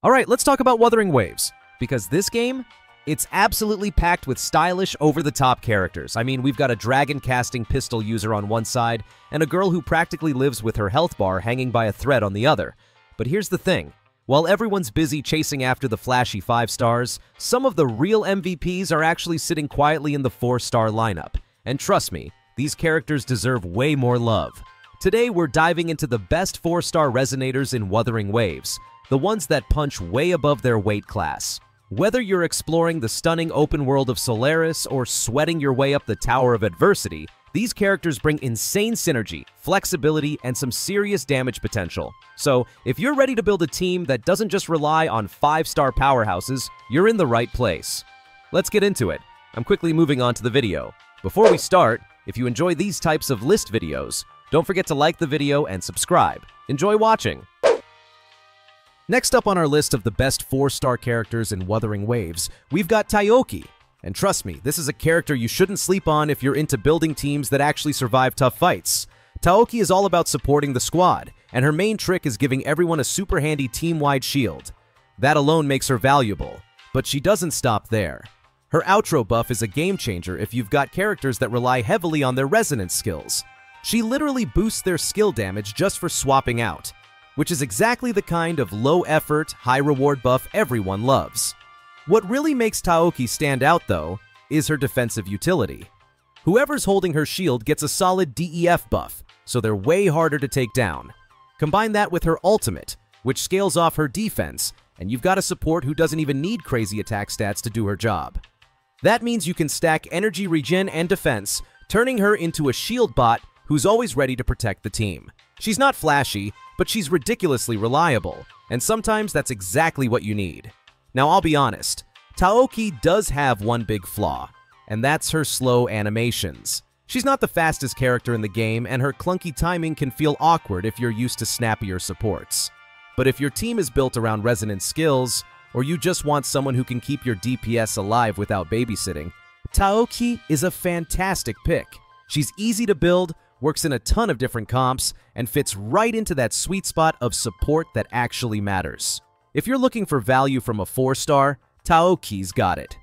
Alright, let's talk about Wuthering Waves, because this game, it's absolutely packed with stylish, over-the-top characters. I mean, we've got a dragon-casting pistol user on one side, and a girl who practically lives with her health bar hanging by a thread on the other. But here's the thing. While everyone's busy chasing after the flashy 5 stars, some of the real MVPs are actually sitting quietly in the 4-star lineup. And trust me, these characters deserve way more love. Today, we're diving into the best 4-star resonators in Wuthering Waves, the ones that punch way above their weight class. Whether you're exploring the stunning open world of Solaris or sweating your way up the Tower of Adversity, these characters bring insane synergy, flexibility, and some serious damage potential. So, if you're ready to build a team that doesn't just rely on 5-star powerhouses, you're in the right place. Let's get into it. I'm quickly moving on to the video. Before we start, if you enjoy these types of list videos, don't forget to like the video and subscribe. Enjoy watching! Next up on our list of the best 4-star characters in Wuthering Waves, we've got Taoki. And trust me, this is a character you shouldn't sleep on if you're into building teams that actually survive tough fights. Taoki is all about supporting the squad, and her main trick is giving everyone a super handy team-wide shield. That alone makes her valuable, but she doesn't stop there. Her outro buff is a game changer if you've got characters that rely heavily on their resonance skills. She literally boosts their skill damage just for swapping out, which is exactly the kind of low-effort, high-reward buff everyone loves. What really makes Taoki stand out, though, is her defensive utility. Whoever's holding her shield gets a solid DEF buff, so they're way harder to take down. Combine that with her ultimate, which scales off her defense, and you've got a support who doesn't even need crazy attack stats to do her job. That means you can stack energy regen and defense, turning her into a shield bot who's always ready to protect the team. She's not flashy, but she's ridiculously reliable, and sometimes that's exactly what you need. Now, I'll be honest, Taoki does have one big flaw, and that's her slow animations. She's not the fastest character in the game, and her clunky timing can feel awkward if you're used to snappier supports. But if your team is built around resonance skills, or you just want someone who can keep your DPS alive without babysitting, Taoki is a fantastic pick. She's easy to build, works in a ton of different comps, and fits right into that sweet spot of support that actually matters. If you're looking for value from a 4-star, Taoki's got it.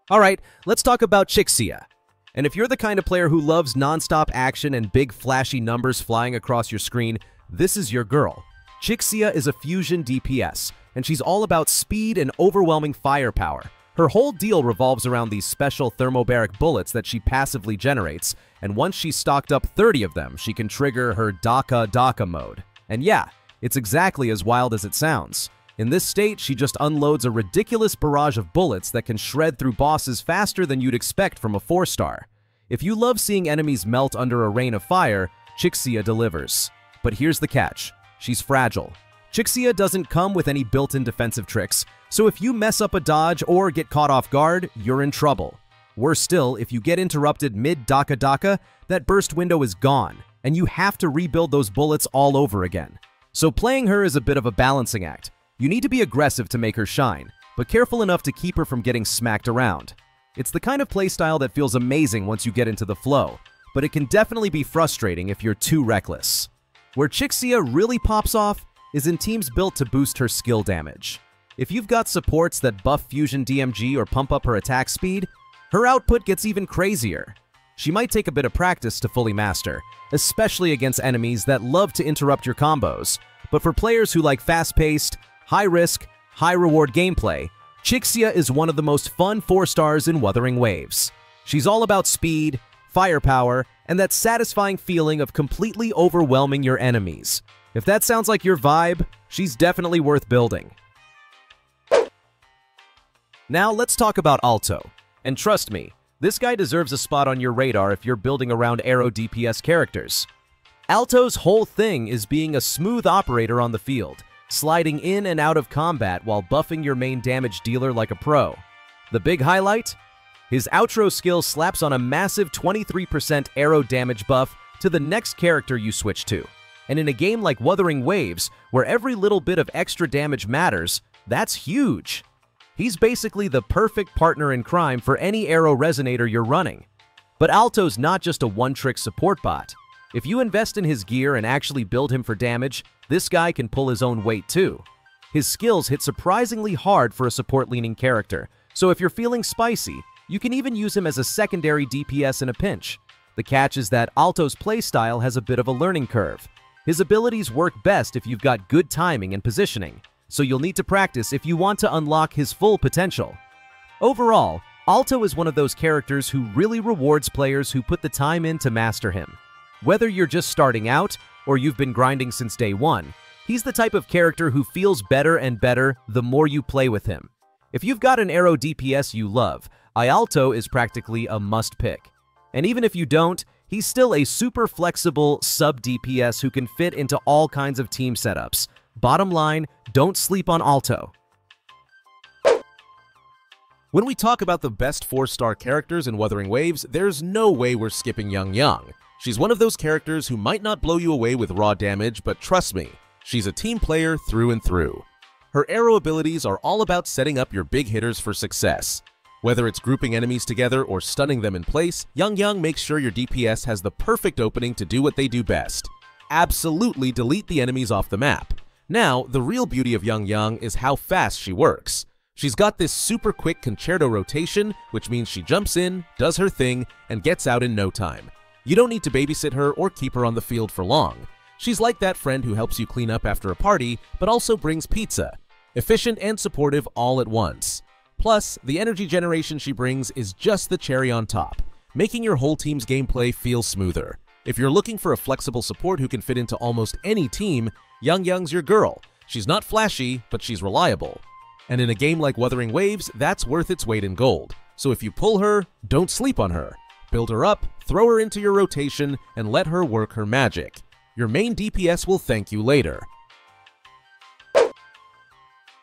Alright, let's talk about Chixia. And if you're the kind of player who loves non-stop action and big flashy numbers flying across your screen, this is your girl. Chixia is a fusion DPS, and she's all about speed and overwhelming firepower. Her whole deal revolves around these special thermobaric bullets that she passively generates, and once she's stocked up 30 of them, she can trigger her Daka mode. And yeah, it's exactly as wild as it sounds. In this state, she just unloads a ridiculous barrage of bullets that can shred through bosses faster than you'd expect from a 4-star. If you love seeing enemies melt under a rain of fire, Chixia delivers. But here's the catch. She's fragile. Chixia doesn't come with any built-in defensive tricks, so if you mess up a dodge or get caught off guard, you're in trouble. Worse still, if you get interrupted mid-Daka, that burst window is gone, and you have to rebuild those bullets all over again. So playing her is a bit of a balancing act. You need to be aggressive to make her shine, but careful enough to keep her from getting smacked around. It's the kind of playstyle that feels amazing once you get into the flow, but it can definitely be frustrating if you're too reckless. Where Chixia really pops off is in teams built to boost her skill damage. If you've got supports that buff fusion DMG or pump up her attack speed, her output gets even crazier. She might take a bit of practice to fully master, especially against enemies that love to interrupt your combos, but for players who like fast-paced, high-risk, high-reward gameplay, Chixia is one of the most fun 4-stars in Wuthering Waves. She's all about speed, firepower, and that satisfying feeling of completely overwhelming your enemies. If that sounds like your vibe, she's definitely worth building. Now let's talk about Alto. And trust me, this guy deserves a spot on your radar if you're building around Aero DPS characters. Alto's whole thing is being a smooth operator on the field, sliding in and out of combat while buffing your main damage dealer like a pro. The big highlight? His outro skill slaps on a massive 23% Aero damage buff to the next character you switch to. And in a game like Wuthering Waves, where every little bit of extra damage matters, that's huge. He's basically the perfect partner in crime for any Aero resonator you're running. But Alto's not just a one-trick support bot. If you invest in his gear and actually build him for damage, this guy can pull his own weight too. His skills hit surprisingly hard for a support-leaning character, so if you're feeling spicy, you can even use him as a secondary DPS in a pinch. The catch is that Alto's playstyle has a bit of a learning curve. His abilities work best if you've got good timing and positioning, so you'll need to practice if you want to unlock his full potential. Overall, Alto is one of those characters who really rewards players who put the time in to master him. Whether you're just starting out or you've been grinding since day one, he's the type of character who feels better and better the more you play with him. If you've got an arrow DPS you love, Alto is practically a must-pick. And even if you don't, he's still a super flexible sub-DPS who can fit into all kinds of team setups. Bottom line, don't sleep on Alto. When we talk about the best 4-star characters in Wuthering Waves, there's no way we're skipping Yang. She's one of those characters who might not blow you away with raw damage, but trust me, she's a team player through and through. Her arrow abilities are all about setting up your big hitters for success. Whether it's grouping enemies together or stunning them in place, Yang makes sure your DPS has the perfect opening to do what they do best. Absolutely delete the enemies off the map. Now, the real beauty of Yang is how fast she works. She's got this super quick concerto rotation, which means she jumps in, does her thing, and gets out in no time. You don't need to babysit her or keep her on the field for long. She's like that friend who helps you clean up after a party, but also brings pizza. Efficient and supportive all at once. Plus, the energy generation she brings is just the cherry on top, making your whole team's gameplay feel smoother. If you're looking for a flexible support who can fit into almost any team, Yang's your girl. She's not flashy, but she's reliable. And in a game like Wuthering Waves, that's worth its weight in gold. So if you pull her, don't sleep on her. Build her up, throw her into your rotation, and let her work her magic. Your main DPS will thank you later.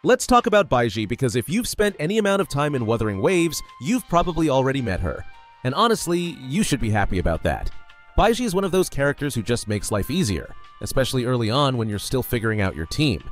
Let's talk about Baizhi, because if you've spent any amount of time in Wuthering Waves, you've probably already met her. And honestly, you should be happy about that. Baizhi is one of those characters who just makes life easier, especially early on when you're still figuring out your team.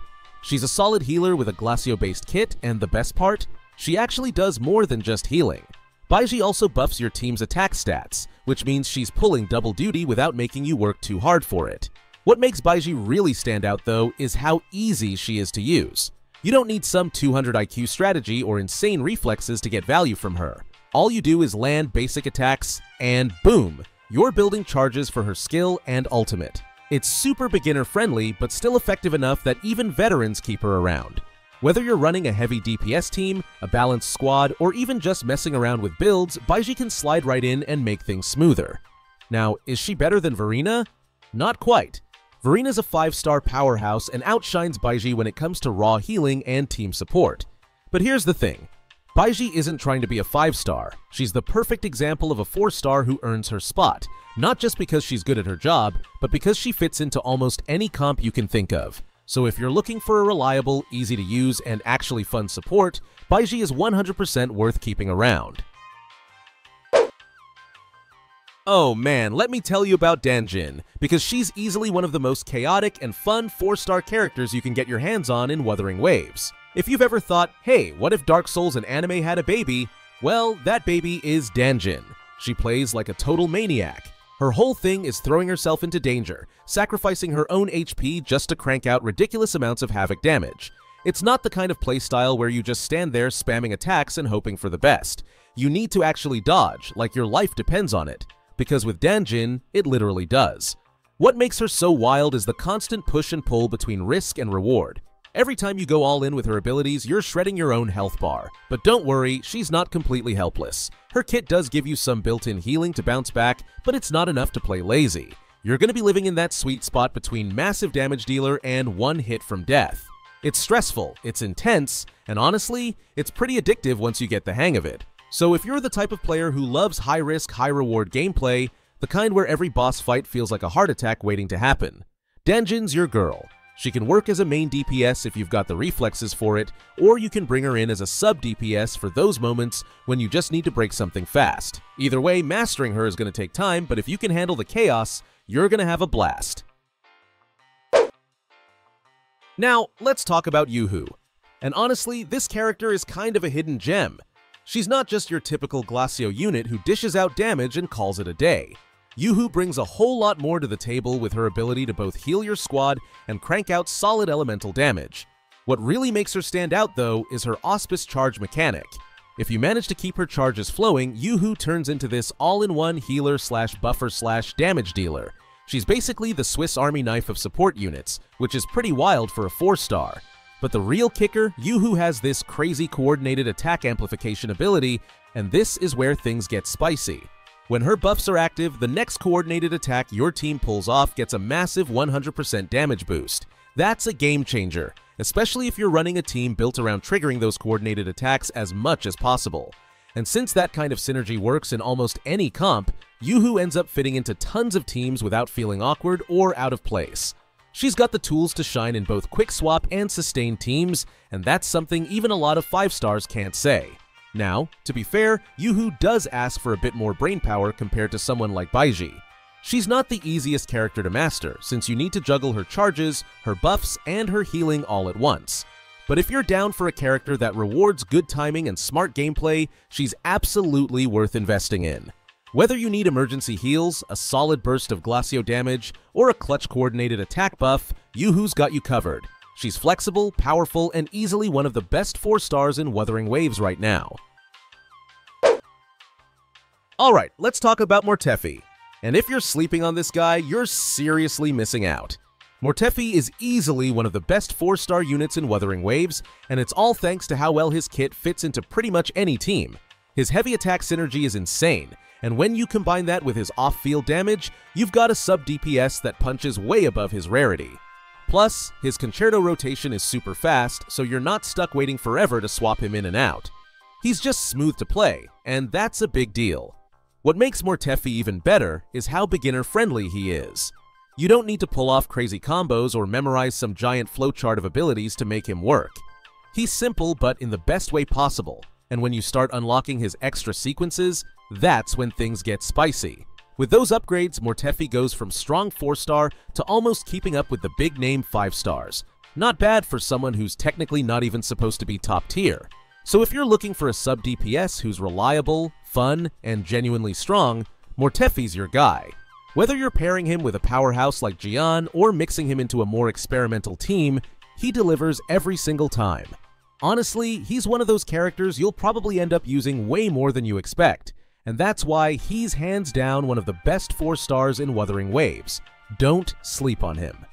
She's a solid healer with a Glacio-based kit, and the best part? She actually does more than just healing. Baizhi also buffs your team's attack stats, which means she's pulling double duty without making you work too hard for it. What makes Baizhi really stand out though is how easy she is to use. You don't need some 200 IQ strategy or insane reflexes to get value from her. All you do is land basic attacks, and boom, you're building charges for her skill and ultimate. It's super beginner friendly, but still effective enough that even veterans keep her around. Whether you're running a heavy DPS team, a balanced squad, or even just messing around with builds, Baizhi can slide right in and make things smoother. Now, is she better than Verina? Not quite. Verina's a 5-star powerhouse and outshines Baizhi when it comes to raw healing and team support. But here's the thing. Baizhi isn't trying to be a 5-star. She's the perfect example of a 4-star who earns her spot, not just because she's good at her job, but because she fits into almost any comp you can think of. So if you're looking for a reliable, easy to use, and actually fun support, Baizhi is 100% worth keeping around. Oh man, let me tell you about Danjin, because she's easily one of the most chaotic and fun 4-star characters you can get your hands on in Wuthering Waves. If you've ever thought, hey, what if Dark Souls and anime had a baby? Well, that baby is Danjin. She plays like a total maniac. Her whole thing is throwing herself into danger, sacrificing her own HP just to crank out ridiculous amounts of havoc damage. It's not the kind of playstyle where you just stand there spamming attacks and hoping for the best. You need to actually dodge, like your life depends on it. Because with Danjin, it literally does. What makes her so wild is the constant push and pull between risk and reward. Every time you go all in with her abilities, you're shredding your own health bar. But don't worry, she's not completely helpless. Her kit does give you some built-in healing to bounce back, but it's not enough to play lazy. You're going to be living in that sweet spot between massive damage dealer and one hit from death. It's stressful, it's intense, and honestly, it's pretty addictive once you get the hang of it. So if you're the type of player who loves high-risk, high-reward gameplay, the kind where every boss fight feels like a heart attack waiting to happen, Danjin's your girl. She can work as a main DPS if you've got the reflexes for it, or you can bring her in as a sub-DPS for those moments when you just need to break something fast. Either way, mastering her is going to take time, but if you can handle the chaos, you're going to have a blast. Now, let's talk about Yuhu. And honestly, this character is kind of a hidden gem. She's not just your typical Glacio unit who dishes out damage and calls it a day. Yoo-hoo brings a whole lot more to the table with her ability to both heal your squad and crank out solid elemental damage. What really makes her stand out, though, is her auspice charge mechanic. If you manage to keep her charges flowing, Yoo-hoo turns into this all-in-one healer/buffer/damage dealer. She's basically the Swiss Army knife of support units, which is pretty wild for a 4-star. But the real kicker, Yoo-hoo has this crazy coordinated attack amplification ability, and this is where things get spicy. When her buffs are active, the next coordinated attack your team pulls off gets a massive 100% damage boost. That's a game changer, especially if you're running a team built around triggering those coordinated attacks as much as possible. And since that kind of synergy works in almost any comp, Yoo-hoo ends up fitting into tons of teams without feeling awkward or out of place. She's got the tools to shine in both quick swap and sustain teams, and that's something even a lot of 5-stars can't say. Now, to be fair, Yoo-hoo does ask for a bit more brainpower compared to someone like Baizhi. She's not the easiest character to master, since you need to juggle her charges, her buffs, and her healing all at once. But if you're down for a character that rewards good timing and smart gameplay, she's absolutely worth investing in. Whether you need emergency heals, a solid burst of Glacio damage, or a clutch coordinated attack buff, Yoo-hoo's got you covered. She's flexible, powerful, and easily one of the best 4-stars in Wuthering Waves right now. Alright, let's talk about Mortefi. And if you're sleeping on this guy, you're seriously missing out. Mortefi is easily one of the best 4-star units in Wuthering Waves, and it's all thanks to how well his kit fits into pretty much any team. His heavy attack synergy is insane, and when you combine that with his off-field damage, you've got a sub-DPS that punches way above his rarity. Plus, his concerto rotation is super fast, so you're not stuck waiting forever to swap him in and out. He's just smooth to play, and that's a big deal. What makes Mortefi even better is how beginner-friendly he is. You don't need to pull off crazy combos or memorize some giant flowchart of abilities to make him work. He's simple, but in the best way possible, and when you start unlocking his extra sequences, that's when things get spicy. With those upgrades, Mortefi goes from strong 4-star to almost keeping up with the big-name 5-stars. Not bad for someone who's technically not even supposed to be top tier. So if you're looking for a sub-DPS who's reliable, fun, and genuinely strong, Mortefi's your guy. Whether you're pairing him with a powerhouse like Jian or mixing him into a more experimental team, he delivers every single time. Honestly, he's one of those characters you'll probably end up using way more than you expect. And that's why he's hands down one of the best 4-stars in Wuthering Waves. Don't sleep on him.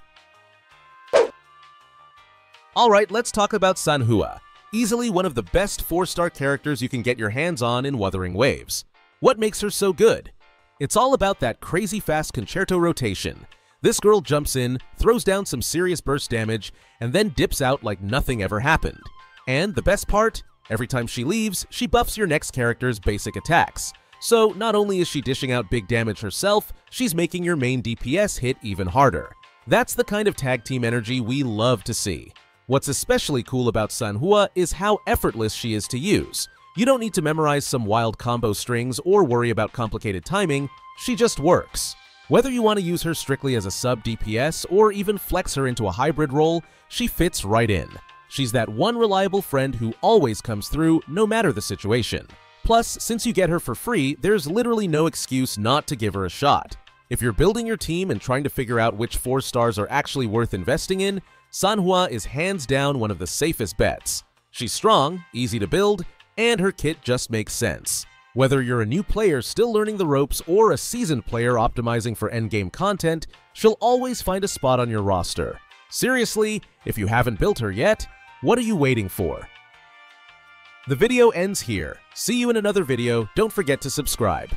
Alright, let's talk about Sanhua. Easily one of the best 4-star characters you can get your hands on in Wuthering Waves. What makes her so good? It's all about that crazy fast concerto rotation. This girl jumps in, throws down some serious burst damage, and then dips out like nothing ever happened. And the best part? Every time she leaves, she buffs your next character's basic attacks. So not only is she dishing out big damage herself, she's making your main DPS hit even harder. That's the kind of tag team energy we love to see. What's especially cool about Sanhua is how effortless she is to use. You don't need to memorize some wild combo strings or worry about complicated timing, she just works. Whether you want to use her strictly as a sub DPS or even flex her into a hybrid role, she fits right in. She's that one reliable friend who always comes through no matter the situation. Plus, since you get her for free, there's literally no excuse not to give her a shot. If you're building your team and trying to figure out which 4-stars are actually worth investing in, Sanhua is hands down one of the safest bets. She's strong, easy to build, and her kit just makes sense. Whether you're a new player still learning the ropes or a seasoned player optimizing for endgame content, she'll always find a spot on your roster. Seriously, if you haven't built her yet, what are you waiting for? The video ends here. See you in another video. Don't forget to subscribe.